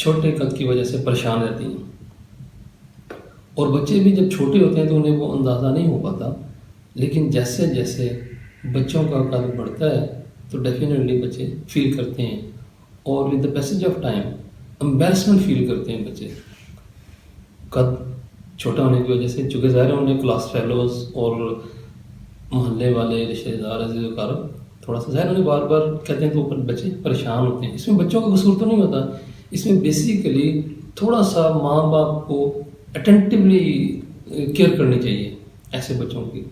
چھوٹے قد کی وجہ سے پریشان رہتی ہیں، اور بچے بھی جب چھوٹے ہوتے ہیں تو انہیں وہ اندازہ نہیں ہو پاتا، لیکن جیسے جیسے بچوں کا قد بڑھتا ہے تو ڈیفینیٹلی بچے فیل کرتے ہیں، اور with the passage of time embarrassment feel کرتے ہیں بچے قد چھوٹا ہونے کی وجہ سے، چونکہ ظاہر ہے انہیں کلاس فیلوز اور محلے والے رشتہ دار عزیز و اقارب تھوڑا سا ظاہر انہیں بار بار کہتے ہیں تو اوپر بچے پریشان ہوتے ہیں۔ اس میں بچوں کا قصور تو نہیں ہوتا، اس میں بیسیکلی تھوڑا سا ماں باپ کو اٹینٹیولی کیئر کرنی چاہیے ایسے بچوں کی،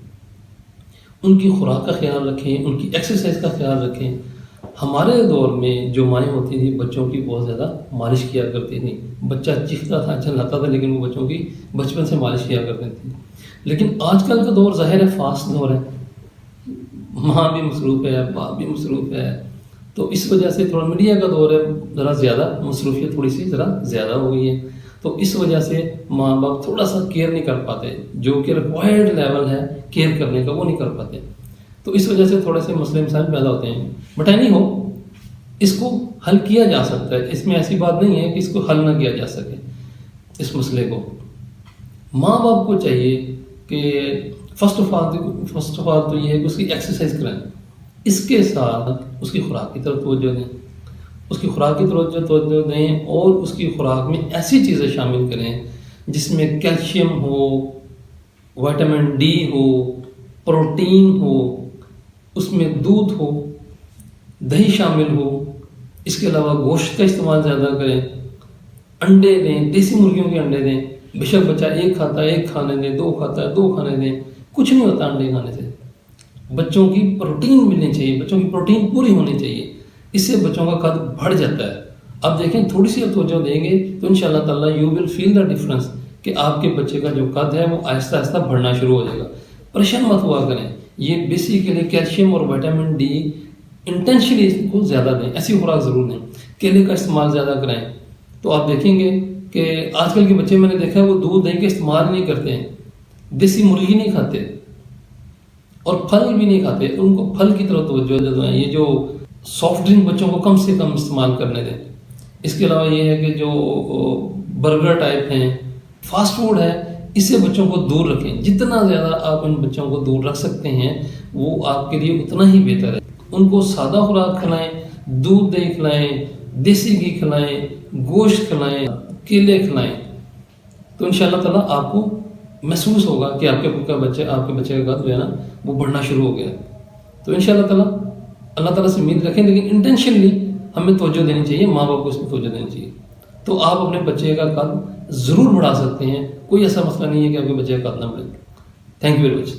ان کی خوراک کا خیال رکھیں، ان کی ایکسرسائز کا خیال رکھیں۔ ہمارے دور میں جو مائیں ہوتی تھیں بچوں کی بہت زیادہ مالش کیا کرتی تھیں، بچہ چیختا تھا چلاتا تھا لیکن وہ بچوں کی بچپن سے مالش کیا کرتے تھیں۔ لیکن آج کل کا دور ظاہر ہے فاسٹ دور ہے، ماں بھی مصروف ہے، باپ بھی مصروف ہے، تو اس وجہ سے تھوڑا میڈیا کا دور ہے، ذرا زیادہ مصروفیت تھوڑی سی ذرا زیادہ ہو گئی ہے، تو اس وجہ سے ماں باپ تھوڑا سا کیئر نہیں کر پاتے، جو کہ ریکوائرڈ لیول ہے کیئر کرنے کا وہ نہیں کر پاتے، تو اس وجہ سے تھوڑے سے مسئلے مسائل پیدا ہوتے ہیں۔ بٹ اینی ہو، اس کو حل کیا جا سکتا ہے، اس میں ایسی بات نہیں ہے کہ اس کو حل نہ کیا جا سکے۔ اس مسئلے کو ماں باپ کو چاہیے کہ فرسٹ آف آل تو یہ ہے کہ اس کی ایکسرسائز کرائیں، اس کے ساتھ اس کی خوراک کی طرف توجہ دیں، اس کی خوراک کی طرف توجہ دیں، اور اس کی خوراک میں ایسی چیزیں شامل کریں جس میں کیلشیم ہو، وٹامن ڈی ہو، پروٹین ہو، اس میں دودھ ہو، دہی شامل ہو، اس کے علاوہ گوشت کا استعمال زیادہ کریں، انڈے دیں، دیسی مرغیوں کے انڈے دیں، بے شک بچہ ایک کھاتا ہے ایک کھانے دیں، دو کھاتا ہے دو کھانے دیں، کچھ نہیں ہوتا انڈے کھانے سے۔ بچوں کی پروٹین ملنی چاہیے، بچوں کی پروٹین پوری ہونی چاہیے، اس سے بچوں کا قد بڑھ جاتا ہے۔ اب دیکھیں تھوڑی سی اب توجہ دیں گے تو ان شاء اللہ تعالیٰ you will feel the difference کہ آپ کے بچے کا جو قد ہے وہ آہستہ آہستہ بڑھنا شروع ہو جائے گا۔ پریشان مت ہوا کریں، یہ بیسیکلی کیلشیم اور وٹامن ڈی انٹینشلی اس کو زیادہ دیں، ایسی خوراک ضرور دیں، کیلے کا استعمال زیادہ کریں، تو آپ دیکھیں گے کہ آج کل کے بچے میں نے دیکھا ہے وہ دودھ دہی کا استعمال نہیں کرتے ہیں، دیسی مرغی نہیں کھاتے اور پھل بھی نہیں کھاتے، ان کو پھل کی طرف توجہ دیں۔ یہ جو سافٹ ڈرنک بچوں کو کم سے کم استعمال کرنے دیں۔ اس کے علاوہ یہ ہے کہ جو برگر ٹائپ ہیں، فاسٹ فوڈ ہے، اس سے بچوں کو دور رکھیں، جتنا زیادہ آپ ان بچوں کو دور رکھ سکتے ہیں وہ آپ کے لیے اتنا ہی بہتر ہے۔ ان کو سادہ خوراک کھلائیں، دودھ دہی کھلائیں، دیسی گھی کھلائیں، گوشت کھلائیں، کیلے کھلائیں، تو ان شاء اللہ تعالیٰ آپ کو محسوس ہوگا کہ آپ کے بچے کا قد جو ہے نا وہ بڑھنا شروع ہو گیا۔ تو ان شاء اللہ تعالیٰ سے امید رکھیں، لیکن انٹینشنلی ہمیں توجہ دینی چاہیے، ماں باپ کو اس میں توجہ دینی چاہیے، تو آپ اپنے بچے کا قد ضرور بڑھا سکتے ہیں، کوئی ایسا مسئلہ نہیں ہے کہ آپ کے بچے کا قد نہ بڑھے۔ Thank you very much.